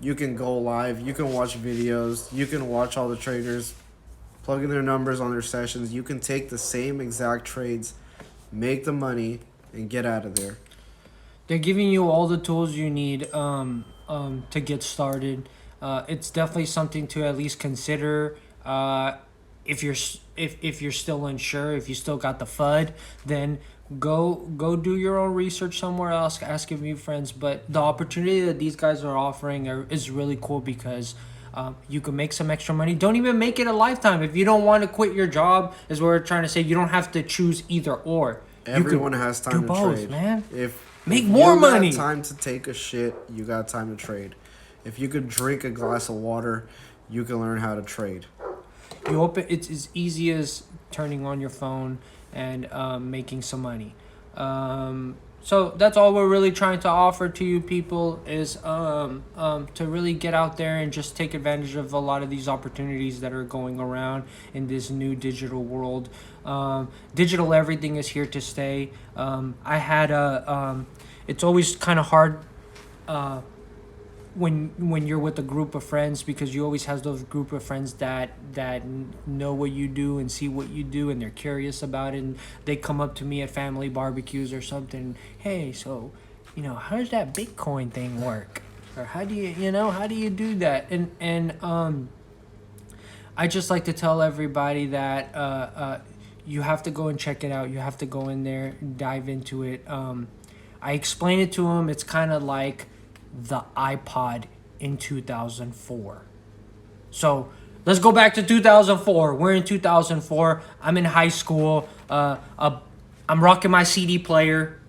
you can go live, you can watch videos, you can watch all the traders, plug in their numbers on their sessions. You can take the same exact trades, make the money, and get out of there. They're giving you all the tools you need to get started. It's definitely something to at least consider. If you're still unsure, if you still got the FUD, then go do your own research somewhere else. Ask a few friends. But the opportunity that these guys are offering is really cool because you can make some extra money. Don't even make it a lifetime. If you don't want to quit your job, is what we're trying to say. You don't have to choose either or. Everyone has time to both, trade, man. Make more money. You got time to take a shit, you got time to trade. If you could drink a glass of water, you can learn how to trade. You open. It's as easy as turning on your phone and making some money. So that's all we're really trying to offer to you people is to really get out there and just take advantage of a lot of these opportunities that are going around in this new digital world. Digital everything is here to stay. I had it's always kind of hard when you're with a group of friends because you always have those group of friends that know what you do and see what you do and they're curious about it and they come up to me at family barbecues or something. Hey, so how does that Bitcoin thing work, or how do you do that? And I just like to tell everybody that you have to go and check it out. You have to go in there, dive into it. I explain it to them. It's kind of like the iPod in 2004. So let's go back to 2004. We're in 2004. I'm in high school. I'm rocking my CD player.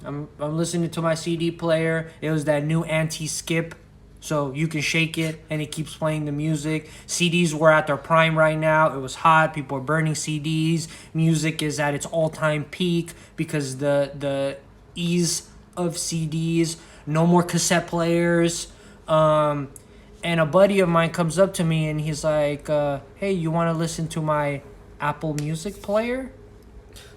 I'm listening to my CD player. It was that new anti-skip. So you can shake it and it keeps playing the music. CDs were at their prime right now. It was hot. People are burning CDs. Music is at its all-time peak because the ease of CDs. No more cassette players. And a buddy of mine comes up to me and he's like, hey, you want to listen to my Apple Music player?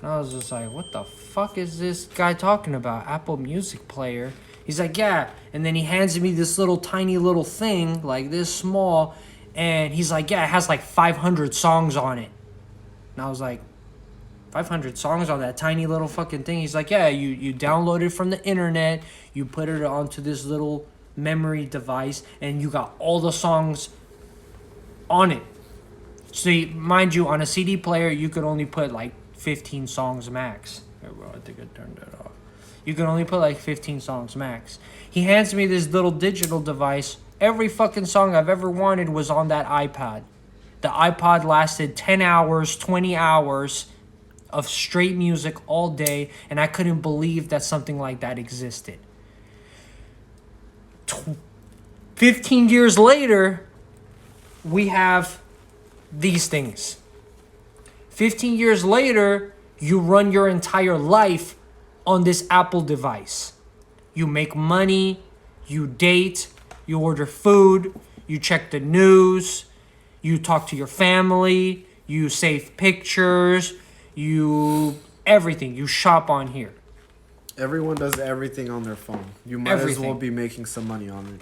And I was just like, what the fuck is this guy talking about? Apple Music player? He's like, yeah. And then he hands me this little tiny little thing, like this small. And he's like, yeah, it has like 500 songs on it. And I was like, 500 songs on that tiny little fucking thing. He's like, yeah, you download it from the internet, you put it onto this little memory device, and you got all the songs on it. So mind you, on a CD player, you could only put like 15 songs max. Here, bro, I think I turned that off. You can only put like 15 songs max. He hands me this little digital device. Every fucking song I've ever wanted was on that iPod. The iPod lasted 10 hours, 20 hours of straight music all day, and I couldn't believe that something like that existed. 15 years later, we have these things. 15 years later, you run your entire life on this Apple device. You make money, you date, you order food, you check the news, you talk to your family, you save pictures, everything. You shop on here. Everyone does everything on their phone. You might as well be making some money on it.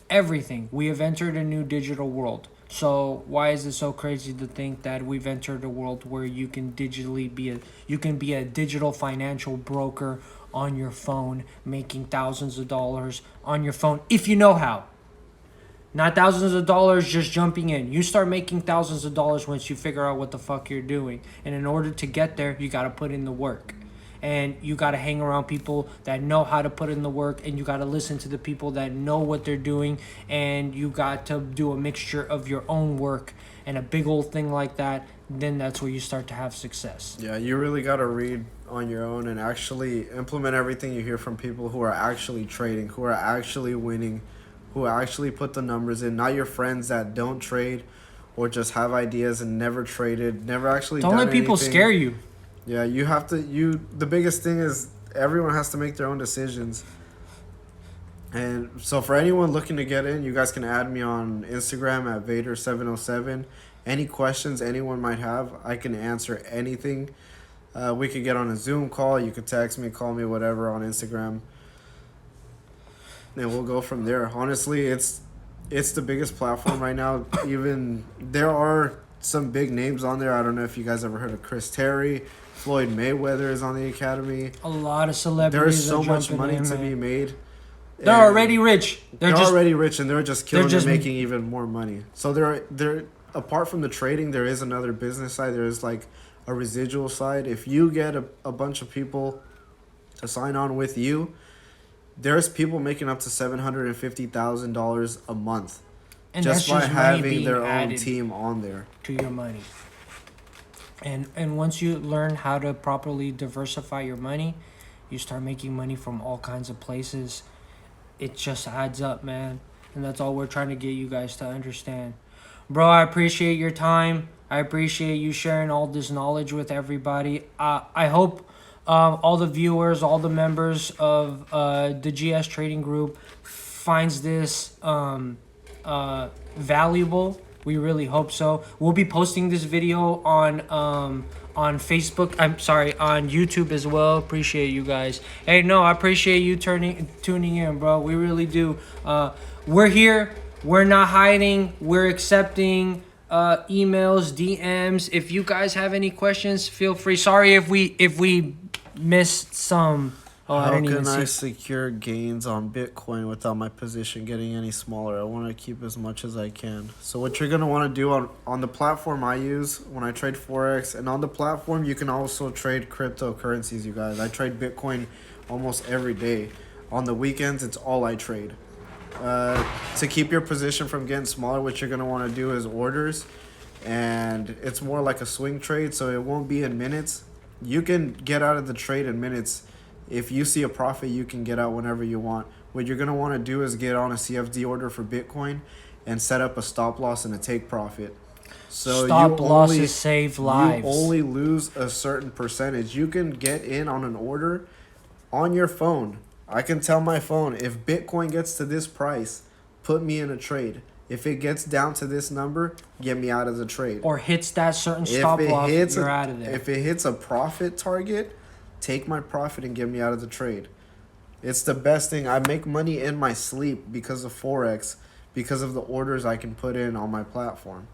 Everything. We have entered a new digital world. So why is it so crazy to think that we've entered a world where you can be a digital financial broker on your phone, making thousands of dollars on your phone if you know how. Not thousands of dollars just jumping in. You start making thousands of dollars once you figure out what the fuck you're doing. And in order to get there, you got to put in the work. And you got to hang around people that know how to put in the work. And you got to listen to the people that know what they're doing. And you got to do a mixture of your own work and a big old thing like that. Then that's where you start to have success. Yeah, you really got to read on your own and actually implement everything you hear from people who are actually trading, who are actually winning, who actually put the numbers in, not your friends that don't trade or just have ideas and never traded, never actually Don't done let people anything. scare you. Yeah, you have to, the biggest thing is everyone has to make their own decisions. And so for anyone looking to get in, you guys can add me on Instagram at Vader707. Any questions anyone might have, I can answer anything. We could get on a Zoom call. You could text me, call me, whatever on Instagram. And we'll go from there. Honestly, it's the biggest platform right now. Even there are some big names on there. I don't know if you guys ever heard of Chris Terry. Floyd Mayweather is on the academy. A lot of celebrities. There's so much money to be made. They're already rich. They're already rich, and they're just killing just and making even more money. So they're apart from the trading, there is another business side. There is like a residual side. If you get a bunch of people to sign on with you, there's people making up to $750,000 a month, and just by money having being their own added team on there. to your money. And once you learn how to properly diversify your money, you start making money from all kinds of places. It just adds up, man. And that's all we're trying to get you guys to understand. Bro, I appreciate your time. I appreciate you sharing all this knowledge with everybody. I hope all the viewers, all the members of the GS Trading Group finds this valuable. We really hope so. We'll be posting this video on Facebook. On YouTube as well. Appreciate you guys. Hey, no, I appreciate you tuning in, bro. We really do. We're here. We're not hiding. We're accepting emails, DMs. If you guys have any questions, feel free. Sorry if we missed some. Oh, How can I secure gains on Bitcoin without my position getting any smaller? I want to keep as much as I can. So what you're going to want to do on the platform I use when I trade Forex, and on the platform you can also trade cryptocurrencies, you guys. I trade Bitcoin almost every day. On the weekends, it's all I trade. To keep your position from getting smaller, what you're going to want to do is orders, and it's more like a swing trade, so it won't be in minutes. You can get out of the trade in minutes. If you see a profit, you can get out whenever you want. What you're going to want to do is get on a CFD order for Bitcoin and set up a stop loss and a take profit. So stop losses save lives. You only lose a certain percentage. You can get in on an order on your phone. I can tell my phone, if Bitcoin gets to this price, put me in a trade. If it gets down to this number, get me out of the trade. Or hits that certain stop loss, you're out of there. If it hits a profit target, take my profit and get me out of the trade. It's the best thing. I make money in my sleep because of Forex, because of the orders I can put in on my platform.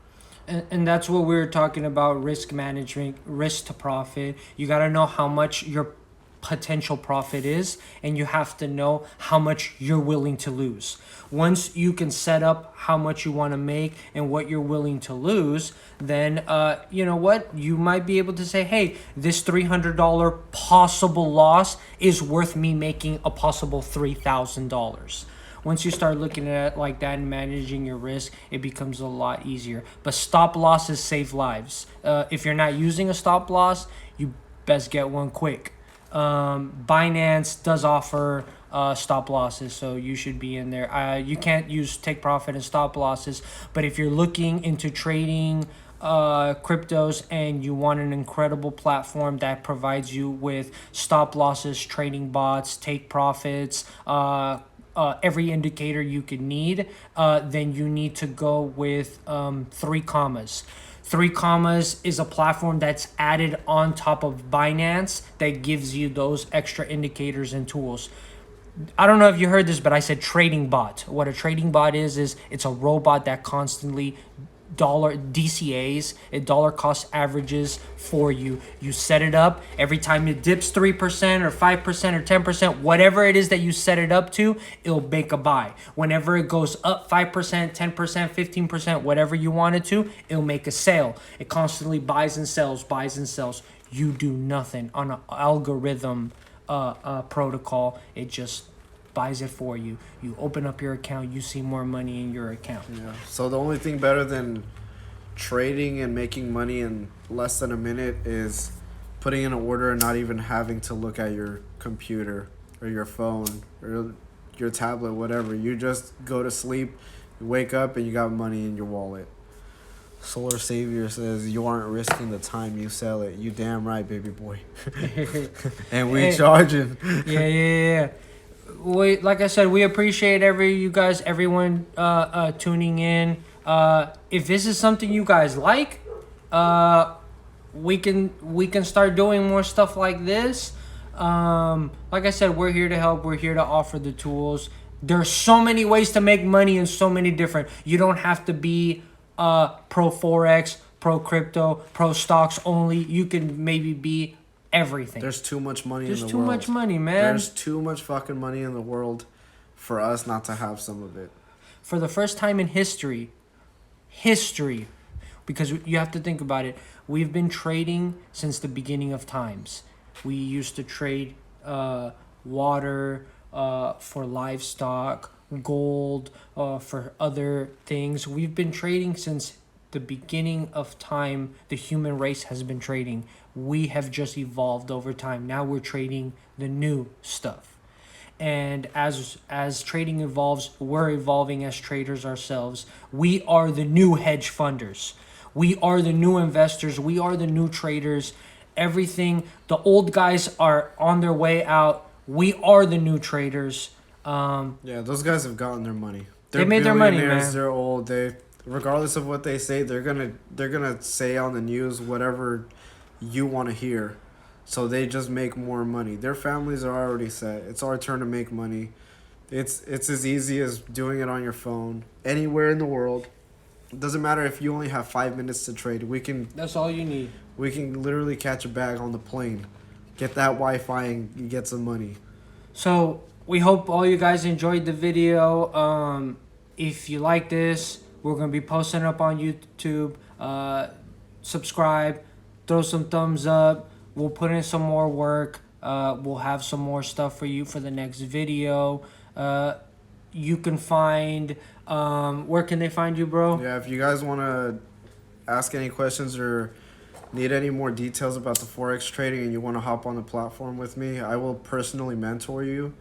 And that's what we were talking about, risk management, risk to profit. You got to know how much your potential profit is, and you have to know how much you're willing to lose. Once you can set up how much you want to make and what you're willing to lose, then you know what, you might be able to say, hey, this $300 possible loss is worth me making a possible $3,000. Once you start looking at it like that and managing your risk, it becomes a lot easier. But stop losses save lives. If you're not using a stop loss, you best get one quick. Binance does offer stop losses, so you should be in there. You can't use take profit and stop losses, but if you're looking into trading cryptos and you want an incredible platform that provides you with stop losses, trading bots, take profits, every indicator you could need, then you need to go with 3 commas. 3 commas is a platform that's added on top of Binance that gives you those extra indicators and tools. I don't know if you heard this, but I said trading bot. What a trading bot is it's a robot that constantly dollar DCAs, dollar cost averages for you. You set it up every time it dips 3% or 5% or 10%, whatever it is that you set it up to, it'll make a buy. Whenever it goes up 5%, 10%, 15%, whatever you want it to, it'll make a sale. It constantly buys and sells, buys and sells. You do nothing on an algorithm protocol. It just buys it for you. You open up your account, you see more money in your account. Yeah. So the only thing better than trading and making money in less than a minute is putting in an order and not even having to look at your computer or your phone or your tablet, whatever. You just go to sleep, you wake up, and you got money in your wallet. Solar Savior says you aren't risking the time you sell it. You damn right, baby boy. And we charging. Yeah. We, like I said, we appreciate everyone tuning in. If this is something you guys like, we can start doing more stuff like this. Like I said, we're here to help. We're here to offer the tools. There's so many ways to make money and so many different. You don't have to be pro Forex, pro crypto, pro stocks only. You can maybe be everything. There's too much money in the world. There's too much money, man. There's too much fucking money in the world for us not to have some of it. For the first time in history, because you have to think about it, we've been trading since the beginning of times. We used to trade water for livestock, gold for other things. We've been trading since the beginning of time. The human race has been trading. We have just evolved over time. Now we're trading the new stuff. And as trading evolves, we're evolving as traders ourselves. We are the new hedge funders. We are the new investors. We are the new traders. Everything, the old guys are on their way out. We are the new traders. Yeah, those guys have gotten their money. They made their money, man. They're old. They, regardless of what they say, they're gonna say on the news whatever you want to hear. So they just make more money. Their families are already set. It's our turn to make money. It's as easy as doing it on your phone anywhere in the world. It doesn't matter if you only have 5 minutes to trade. That's all you need. We can literally catch a bag on the plane, get that Wi-Fi, and you get some money. So we hope all you guys enjoyed the video. If you like this, we're gonna be posting it up on YouTube. Subscribe, throw some thumbs up. We'll put in some more work. We'll have some more stuff for you for the next video. You can find where can they find you, bro? Yeah, if you guys want to ask any questions or need any more details about the Forex trading and you want to hop on the platform with me, I will personally mentor you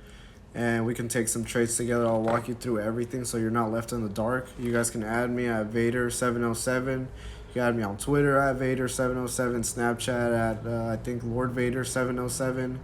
and we can take some trades together. I'll walk you through everything so you're not left in the dark. You guys can add me at Vader707. You can add me on Twitter at Vader707, Snapchat at I think Lord Vader707.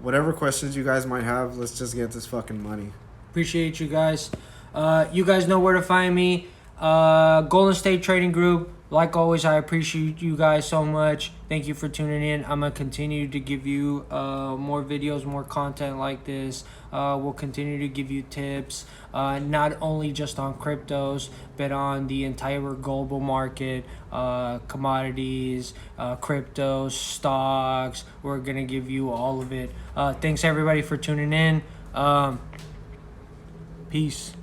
Whatever questions you guys might have, let's just get this fucking money. Appreciate you guys. You guys know where to find me. Golden State Trading Group. Like always, I appreciate you guys so much. Thank you for tuning in. I'm going to continue to give you more videos, more content like this. We'll continue to give you tips, not only just on cryptos, but on the entire global market, commodities, cryptos, stocks. We're going to give you all of it. Thanks, everybody, for tuning in. Peace.